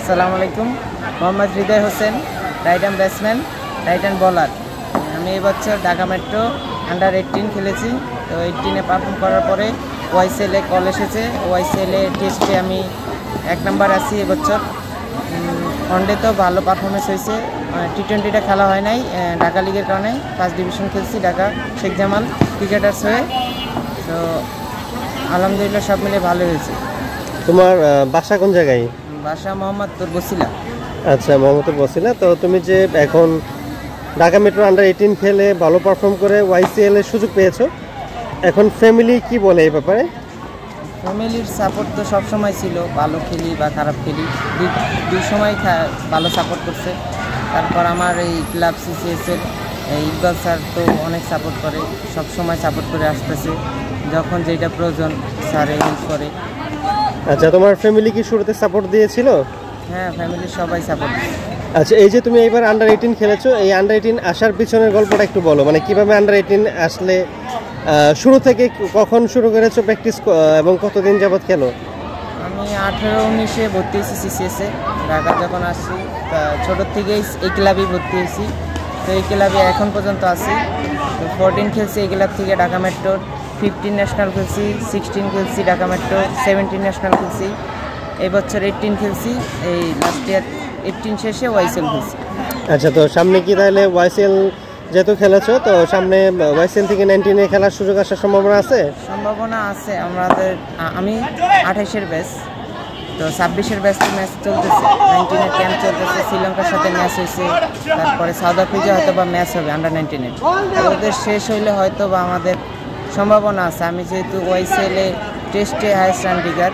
আসসালামু আলাইকুম। Mohammad Hridoy Hossain, right arm batsman, right hand bowler. আমি এবছর ঢাকা মেট্রো আন্ডার-18 খেলেছি। তো 18-এ পারফর্ম করার পরে ওয়াইসিএলে কল এসেছে। ওয়াইসিএলে টেস্টে আমি 1 নাম্বার আছি এবছর। ওয়ানডেতেও ভালো পারফরমেন্স হয়েছে। টি-20টা খেলা হয় নাই ঢাকা লিগের কারণে। ফার্স্ট ডিভিশন খেলছি ঢাকা শেখ জামাল ক্রিকেটার্স হয়ে। তো আলহামদুলিল্লাহ সব মিলে ভালো হয়েছে। তোমার বাসা কোন জায়গায়? বাসা মোহাম্মদপুর বসিলা। আচ্ছা, মোহাম্মদপুর বসিলা। তো তুমি যে এখন ঢাকা মেট্রো আন্ডার-18 খেলে ভালো পারফর্ম করে ওয়াইসিএল এর সুযোগ পেয়েছো, এখন ফ্যামিলি কি বলে এই ব্যাপারে? ফ্যামিলির সাপোর্ট তো সবসময় ছিল, ভালো খেলি বা খারাপ খেলি দুই সময় ভালো সাপোর্ট করছে। তারপর আমার এই ক্লাব সিসিএসের ইকবাল স্যার তো অনেক সাপোর্ট করে, সব সময় সাপোর্ট করে আসতেছে, যখন যেটা প্রয়োজন স্যার হেল্প করে। আচ্ছা, তোমার ফ্যামিলি কি শুরুতে সাপোর্ট দিয়েছিল? হ্যাঁ, ফ্যামিলির সবাই সাপোর্ট দিয়েছে। আচ্ছা, এই যে তুমি এইবার আন্ডার-18 খেলেছো, এই আন্ডার-18 আসার পিছনের গল্পটা একটু বলো। মানে কিভাবে আন্ডার-18 আসলে, শুরু থেকে কখন শুরু করেছো প্র্যাকটিস এবং কতদিন যাবত খেলো? আমি 18-19-এ ভর্তি হয়েছি সিসিএসে। ঢাকা যখন আসছি ছোটোর থেকেই এই ক্লাবেই ভর্তি হয়েছি। তো এই ক্লাবে এখন পর্যন্ত আছি। তো 14 খেলছি এই ক্লাব থেকে ঢাকা মেট্রোর, 15 ন্যাশনাল খেলছি, 16 খেলছি ঢাকা মেট্রো, 17 ন্যাশনাল খেলছি, এই বছর 18 খেলছি, এই লাস্ট ইয়ার 18 শেষে ওয়াইসিএল খেলছি। আচ্ছা, তো সামনে কি তাহলে ওয়াইসিএল যেহেতু খেলেছো, তো সামনে ওয়াইসিএল থেকে 19-এ খেলার সুযোগ আসার সম্ভাবনা আছে? সম্ভাবনা আছে। আমি 28-এর ব্যাচ, তো 26-এর ব্যাচ ম্যাচ চলতেছে, 19-এর ক্যাম্প চলতেছে, শ্রীলঙ্কার সাথে ম্যাচ হয়েছে, তারপরে সাউথ আফ্রিকা হয়তো বা ম্যাচ হবে আন্ডার-19-এর। ওদের শেষ হইলে হয়তো বা আমাদের সম্ভাবনা আছে। আমি যেহেতু ওয়াইসিএলে টেস্টে হাইয়েস্ট রান ডিগার,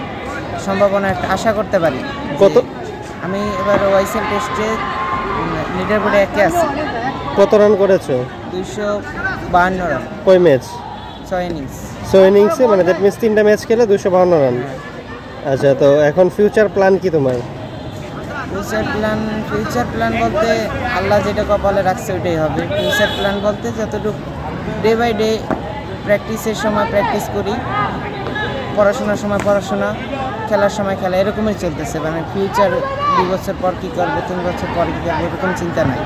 সম্ভাবনা একটা আশা করতে পারি। কত? আমি এবার ওয়াইসিএল টেস্টে লিডার বোর্ডে 1-এ আছি। কত রান করেছো? 252 রান। কয় ম্যাচ? 6 ইনিংস। 6 ইনিংসে, মানে দ্যাট মিনস 3টা ম্যাচ খেলে 252 রান। আচ্ছা, তো এখন ফিউচার প্ল্যান কি তোমার? ফিউচার প্ল্যান বলতে আল্লাহ যেটা কপালে রাখছে ওইটাই হবে। ফিউচার প্ল্যান বলতে যতটুকু ডে বাই ডে প্র্যাকটিসের সময় প্র্যাকটিস করি, পড়াশোনার সময় পড়াশোনা, খেলার সময় খেলা, এরকমই চলতেছে। মানে ফিউচার 2 বছর পর কী করবো, 3 বছর পর কী করবো, এরকম চিন্তা নাই।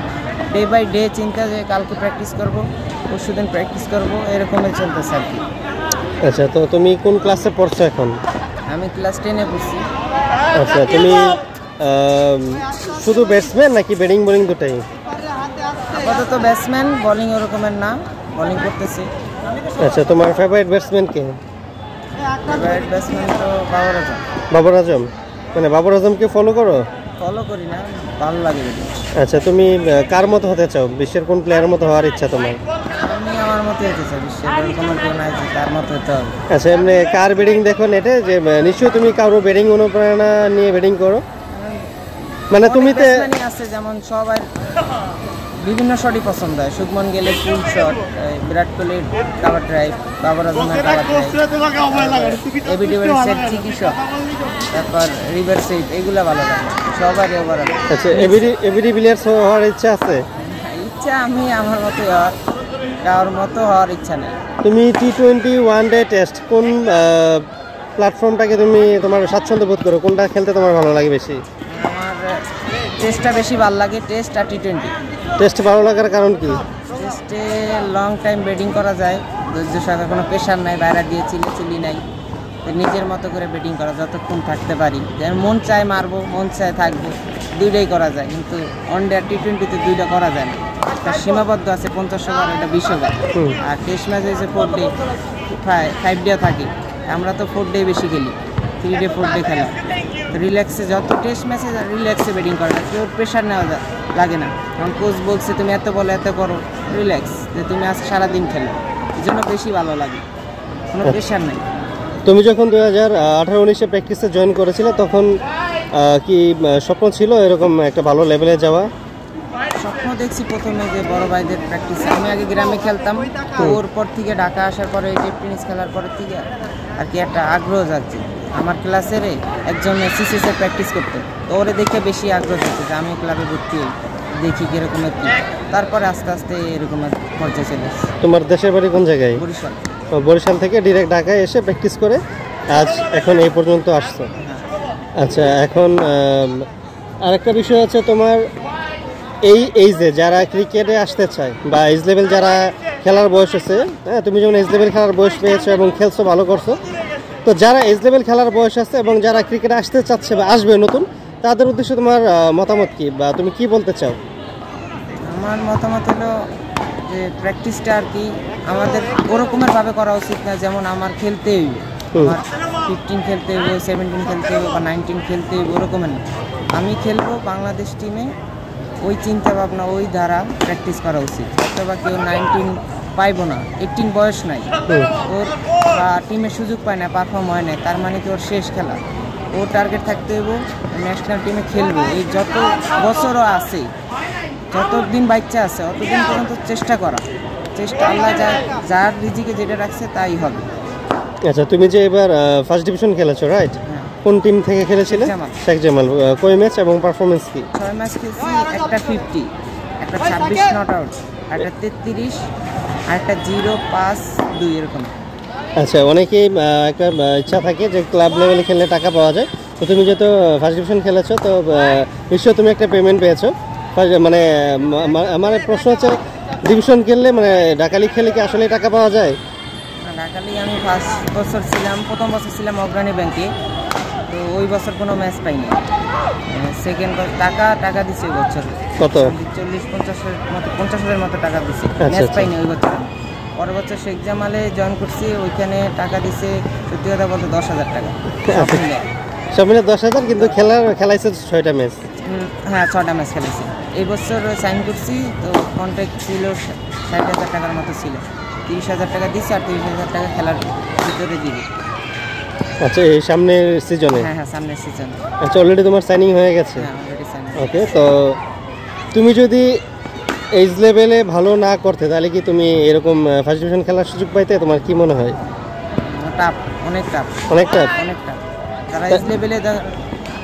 ডে বাই ডে চিন্তা যে কালকে প্র্যাকটিস করবো, পরশুদিন প্র্যাকটিস করবো, এরকমই চলতেছে আর কি। আচ্ছা, তো তুমি কোন ক্লাসে পড়ছো এখন? আমি ক্লাস 10-এ পড়ছি। আচ্ছা, তুমি শুধু ব্যাটসম্যান নাকি ব্যাটিং বোলিং দুটাই? আপাতত ব্যাটসম্যান, বোলিং ওরকমের না, বোলিং করতেছি। আচ্ছা, তোমার ফেভারিট ব্যাটসম্যান কে? ফেভারিট ব্যাটসম্যান তো বাবর আজম। বাবর আজম? মানে বাবর আজমকে ফলো করো? ফলো করি না, ভালো লাগে বেশি। আচ্ছা, তুমি কার মতো হতে চাও? বিশ্বের কোন প্লেয়ারের মতো হওয়ার ইচ্ছা তোমার? আমি আমার মতো হতে চাই, বিশ্বের এরকমের কেউ নাই যে তার মতো হতে হবে। আচ্ছা, এমনি কার ব্যাটিং দেখো নেটে, যে নিশ্চয়ই তুমি কারো ব্যাটিং অনুপ্রেরণা নিয়ে ব্যাটিং করো? মানে তুমি তো আছে, যেমন সবার বিভিন্ন শটই পছন্দ হয়। শুভমন গিলের ফুল শট, বিরাট কোহলির কাভার ড্রাইভ, বাবর আজমের কাভার ড্রাইভ, এবি ডিভিলিয়ার্সের চিকি শট, তারপর রিভার সুইপ, এগুলো ভালো লাগে সবারই ওভারঅল। আচ্ছা, এবি ডিভিলিয়ার্স হওয়ার ইচ্ছা আছে? ইচ্ছা আমি আমার মতো হওয়ার, কারোর মতো হওয়ার ইচ্ছা নেই। তুমি টি-20 ওয়ানডে টেস্ট কোন প্ল্যাটফর্মটাকে তুমি তোমার স্বাচ্ছন্দ্য বোধ করো? কোনটা খেলতে তোমার ভালো লাগে বেশি? আমার টেস্টটা বেশি ভালো লাগে, টেস্ট আর টি-20। টেস্ট ভালো লাগার কারণ কি? টেস্টে লং টাইম ব্যাটিং করা যায়, ধৈর্য সহকারে, কোনো প্রেশার নাই, বাইরে দিয়ে চিলি নাই, নিজের মতো করে ব্যাটিং করা, যতক্ষণ থাকতে পারি, যেমন মন চায় মারবো, মন চায় থাকবো, দুইটাই করা যায়। কিন্তু ওয়ানডে আর টি-20-তে দুইটা করা যায় না, তার সীমাবদ্ধ আছে 50 ওভার, এটা 20 ওভার। আর টেস্ট ম্যাচ হয়েছে 4 ডে, 5 ডে থাকে। আমরা তো 4 ডে বেশি খেলি, 3 ডে 4 ডে খেলা। রিল্যাক্সে, যত টেস্ট ম্যাচে রিল্যাক্সে ব্যাটিং করা যায়, কেউ প্রেশার নেওয়া লাগে না। কারণ কোচ বলছে তুমি এত বলো, এত করো, রিল্যাক্স, যে তুমি আজকে সারাদিন খেলো, এই জন্য বেশি ভালো লাগে, কোনো প্রেশার নেই। তুমি যখন 2018-19-এ প্র্যাকটিসে জয়েন করেছিলে, তখন কি স্বপ্ন ছিল এরকম একটা ভালো লেভেলে যাওয়া? স্বপ্ন দেখছি প্রথমে যে বড় ভাইদের প্র্যাকটিসে। আমি আগে গ্রামে খেলতাম, তো ওর পর থেকে ঢাকা আসার পরে টেনিস খেলার পরের থেকে আর কি একটা আগ্রহ যাচ্ছে। আমার ক্লাসের একজন সিসিএসে প্র্যাকটিস করতো, তো ওরে দেখে বেশি আগ্রহ যাচ্ছে যে আমি ক্লাবে ভর্তি হই, দেখি কীরকমের কী। তারপরে আস্তে আস্তে এরকমের পর্যায়ে চলে এসেছে। তোমার দেশের বাড়ি কোন জায়গায়? বরিশাল। বরিশাল থেকে ডিরেক্ট ঢাকায় এসে প্র্যাকটিস করে আজ এখন এই পর্যন্ত আসছো। আচ্ছা, এখন আরেকটা বিষয় হচ্ছে তোমার এই যে যারা ক্রিকেটে আসতে চায় বা এজ লেভেল যারা খেলার বয়স আছে, হ্যাঁ তুমি যেমন এজ লেভেল খেলার বয়স পেয়েছো এবং খেলছো, ভালো করছো। তো যারা এজ লেভেল খেলার বয়স আছে এবং যারা ক্রিকেটে আসতে চাচ্ছে বা আসবে নতুন, তাদের উদ্দেশ্যে তোমার মতামত কি বা তুমি কি বলতে চাও? আমার মতামত হলো যে প্র্যাকটিসটা আর কি আমাদের ওরকমের ভাবে করা উচিত না, যেমন আমার খেলতে হইবে, আমার 15 খেলতে হইবে, 17 খেলতে হইবে বা 19 খেলতে হইবে, ওরকমের না। আমি খেলবো বাংলাদেশ টিমে, ওই চিন্তা ভাবনা ওই দ্বারা প্র্যাকটিস করা উচিত। অথবা কেউ 19 পাইবো না, 18 বয়স নাই ওর বা টিমে সুযোগ পায় না, পারফর্ম হয় না, তার মানে কি ওর শেষ খেলা। ওর টার্গেট থাকতে হইব ন্যাশনাল টিমে খেলবো। এই যত বছরও আছে, যতদিন বাচ্চা আছে অতদিন পর্যন্ত চেষ্টা করা, চেষ্টা আল্লাহ যার রিজিকে যেটা রাখছে তাই হবে। আচ্ছা, তুমি যে এবার ফার্স্ট ডিভিশন খেলেছো, রাইট? হ্যাঁ, কোন টিম থেকে খেলেছিলে? শেখ জামাল। কয় ম্যাচ এবং পারফরমেন্স কি? 6 ম্যাচ খেলছি, একটা 50, একটা 26 নট আউট, একটা 33, আর একটা 0-5-2 এরকম। আচ্ছা, অনেকেই একটা ইচ্ছা থাকে যে ক্লাব লেভেলে খেললে টাকা পাওয়া যায়। তো তুমি যেহেতু ফার্স্ট ডিভিশন খেলেছো, তো নিশ্চয়ই তুমি একটা পেমেন্ট পেয়েছো। মানে আমার প্রশ্ন হচ্ছে, ডিভিশন খেললে মানে ঢাকা লিগ খেলে কি আসলে টাকা পাওয়া যায়? ঢাকা লিগে আমি ফার্স্ট বছর ছিলাম, প্রথম বছর ছিলাম অগ্রণী ব্যাংকে, তো ওই বছর কোনো ম্যাচ পাইনি। সেকেন্ড টাকা দিছে ওই বছর কত? 40-50-এর মতো, 50,000 মতো টাকা দিছে, ম্যাচ আচ্ছা। পাইনি ওই বছর। পরের বছর শেখ জামালে জয়েন করছি, ওইখানে টাকা দিছে সত্যি কথা বলতে 10,000 টাকা সব মিলে 10,000, কিন্তু খেলাইছে 6টা ম্যাচ। হ্যাঁ, 6টা ম্যাচ খেলেছি। এই বছর সাইন করছি, তো কন্ট্রাক্ট ছিল 60,000 টাকার মতো ছিল। 30,000 টাকা দিচ্ছে আর 30,000 টাকা খেলার ভিতরে দিবে। আচ্ছা, এই সামনের সিজনে? হ্যাঁ, সামনের সিজন। আচ্ছা, অলরেডি তোমার সাইনিং হয়ে গেছে? হ্যাঁ, অলরেডি সাইন। ওকে, তো তুমি যদি এইজ লেভেলে ভালো না করতে, তাহলে কি তুমি এরকম ফার্স্ট ডিভিশন খেলার সুযোগ পাইতে? তোমার কি মনে হয়? টাফ, অনেক টাফ, অনেক টাফ। যারা এইজ লেভেলে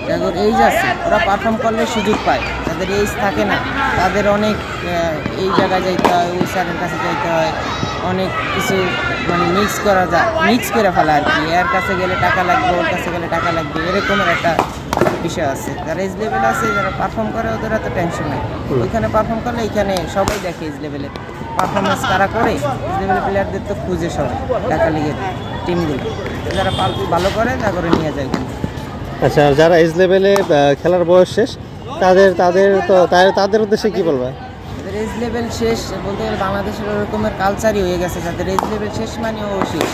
যাদের এইজ আছে ওরা পারফর্ম করলে সুযোগ পায়, যাদের এইজ থাকে না তাদের অনেক এই জায়গায় যাইতে হয়, ওই স্যারের কাছে যাইতে হয়, অনেক কিছু মানে মিক্স করে ফেলা আর কি। এর কাছে গেলে টাকা লাগবে, ওর কাছে গেলে টাকা লাগবে, এরকমের একটা বিষয় আছে। যারা এইজ লেভেলে আছে, যারা পারফর্ম করে, ওদের এত টেনশন নেই। ওইখানে পারফর্ম করলে এখানে সবাই দেখে এইজ লেভেলে পারফরমেন্স কারা করে। এইজ লেভেলের প্লেয়ারদের তো খুঁজে সবাই, ঢাকা লিগের টিমগুলো যারা ভালো করে তা করে নিয়ে যায় কিন্তু। আচ্ছা, যারা এজ লেভেলে খেলার বয়স শেষ, তাদের উদ্দেশ্যে কি বলবা? যাদের এজ লেভেল শেষ বলতে গেলে বাংলাদেশের ওরকমের কালচারই হয়ে গেছে, যাদের এজ লেভেল শেষ মানে ও শেষ,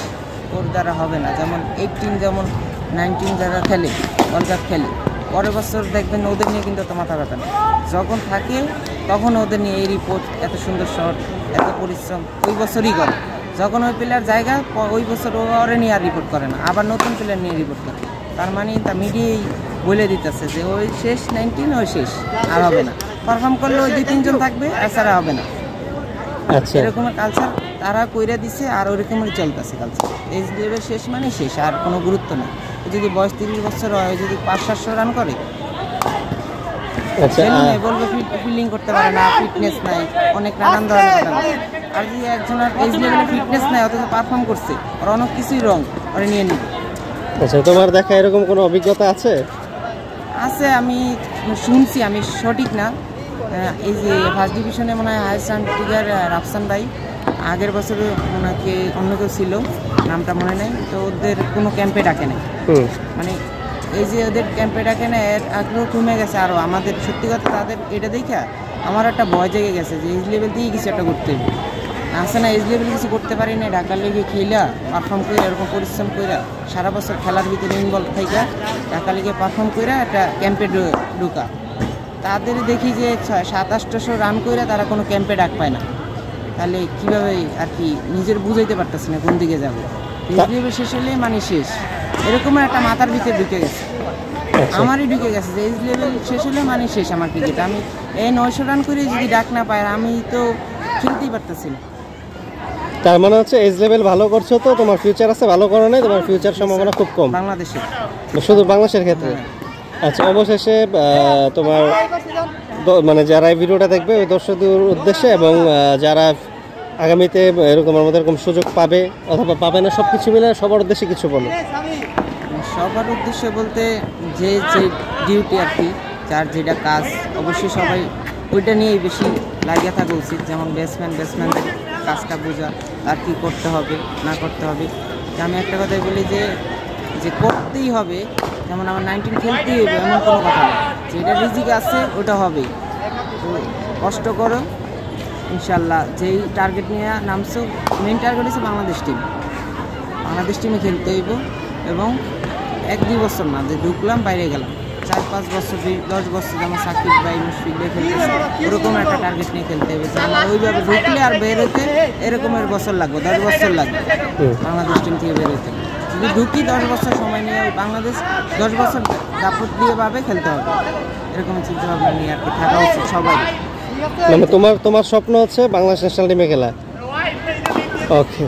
ওর দ্বারা হবে না। যেমন 18, যেমন 19 যারা খেলে, ওয়ার্ল্ড কাপ খেলে, পরের বছর দেখবেন ওদের নিয়ে কিন্তু এত মাথা ব্যথা না। যখন থাকে তখন ওদের নিয়ে এই রিপোর্ট, এত সুন্দর শট, এত পরিশ্রম ওই বছরই করে। যখন ওই প্লেয়ার জায়গা, ওই বছর ওরে নিয়ে আর রিপোর্ট করে না, আবার নতুন প্লেয়ার নিয়ে রিপোর্ট করে। তার মানে তা মিডিয়াই বলে দিতেছে যে ওই শেষ 19, ওই শেষ, আর হবে না। পারফর্ম করলে ওই 2-3 জন থাকবে, এছাড়া হবে না। আচ্ছা, এরকমের কালচার তারা কইরা দিছে, আর ওইরকমই চলতেছে কালচার। এই লেভেল শেষ মানে শেষ, আর কোনো গুরুত্ব নেই। যদি বয়স 30 বছর হয়, যদি 500-700 রান করে, আচ্ছা, বলবে ফিল্ডিং করতে পারে না, ফিটনেস নাই, অনেক রান দেওয়ার কথা না। আর যদি একজনের এই লেভেলে ফিটনেস নাই অথচ পারফর্ম করছে, ওর অনেক কিছুই রং, ওরা নিয়ে নিবে। আচ্ছা, তোমার দেখা এরকম কোনো অভিজ্ঞতা আছে? আমি শুনছি, আমি সঠিক না। এই যে ফার্স্ট ডিভিশনে মনে হয় হাইস্ট রান টিগার রাফসান ভাই, আগের বছরে ওনাকে অন্য কেউ ছিল, নামটা মনে নেই, তো ওদের কোনো ক্যাম্পে ডাকে নেই। মানে এই যে ওদের ক্যাম্পে ডাকে না, এর আগ্রহ কমে গেছে আরও। আমাদের সত্যি কথা তাদের এটা দেখে আমার একটা ভয় জেগে গেছে যে এজ লেভেল দিয়েই কিছু একটা করতে হবে। আসে না, এজ লেভেলে কিছু করতে পারি না, ঢাকার লিগে খেলা পারফর্ম করে, এরকম পরিশ্রম করে সারা বছর খেলার ভিতরে ইনভলভ থেকে ঢাকা লিগে পারফর্ম করে একটা ক্যাম্পে ঢুকা। তাদের দেখি যে 700-800 রান করে তারা কোনো ক্যাম্পে ডাক পায় না। তাহলে কীভাবে আর কি নিজের বুঝাইতে পারতেছি না কোন দিকে যাবে। এজ লেভেল শেষ হলে মানে শেষ, এরকমের একটা মাথার ভিতরে ঢুকে গেছে, আমারই ঢুকে গেছে যে এজ লেভেল শেষ হলে মানে শেষ আমার ক্রিকেট। আমি এই 900 রান করে যদি ডাক না পাই, আমি তো খেলতেই পারতেছি না। তার মানে হচ্ছে এজ লেভেল ভালো করছো, তো তোমার ফিউচার আছে, ভালো করো নাই, তোমার ফিউচার সম্ভাবনা খুব কম বাংলাদেশে, শুধু বাংলাদেশের ক্ষেত্রে। আচ্ছা, অবশেষে তোমার মানে যারা এই ভিডিওটা দেখবে ওই দর্শকদের উদ্দেশ্যে, এবং যারা আগামীতে এরকম আমাদের এরকম সুযোগ পাবে অথবা পাবে না, সব কিছু মিলে সবার উদ্দেশ্যে কিছু বলো। সবার উদ্দেশ্যে বলতে যে যে ডিউটি আর কি, যার যেটা কাজ অবশ্যই সবাই ওইটা নিয়েই বেশি লাগিয়ে থাকা উচিত। যেমন ব্যাটসম্যানদের কাজটা বোঝা, আর কি করতে হবে না করতে হবে। আমি একটা কথাই বলি যে করতেই হবে, যেমন আমার 19 খেলতেই হবে এমন কোনো কথা না, যেটা রিজিক আছে ওটা হবেই। তো কষ্ট করো, ইনশাল্লাহ যেই টার্গেট নিয়ে নামছো, মেইন টার্গেট হচ্ছে বাংলাদেশ টিমে খেলতে হইব। এবং 1-2 বছর না যে ঢুকলাম বাইরে গেলাম, 4-5 বছর 10 বছর, যেমন সাকিব ভাই মুশফিক ভাই খেলতেছে, ওরকম একটা টার্গেট নিয়ে খেলতে হবে। যে আমার ওইভাবে ঢুকলে আর বের হইতে এরকমের বছর লাগবে, 10 বছর লাগবে বাংলাদেশ টিম থেকে বের হইতে। যদি ঢুকি 10 বছর সময় নিয়ে বাংলাদেশ 10 বছর দাপট দিয়ে ভাবে খেলতে হবে, এরকম চিন্তা ভাবনা নিয়ে আর কি থাকা উচিত সবাই। মানে তোমার স্বপ্ন হচ্ছে বাংলাদেশ ন্যাশনাল টিমে খেলা। ওকে।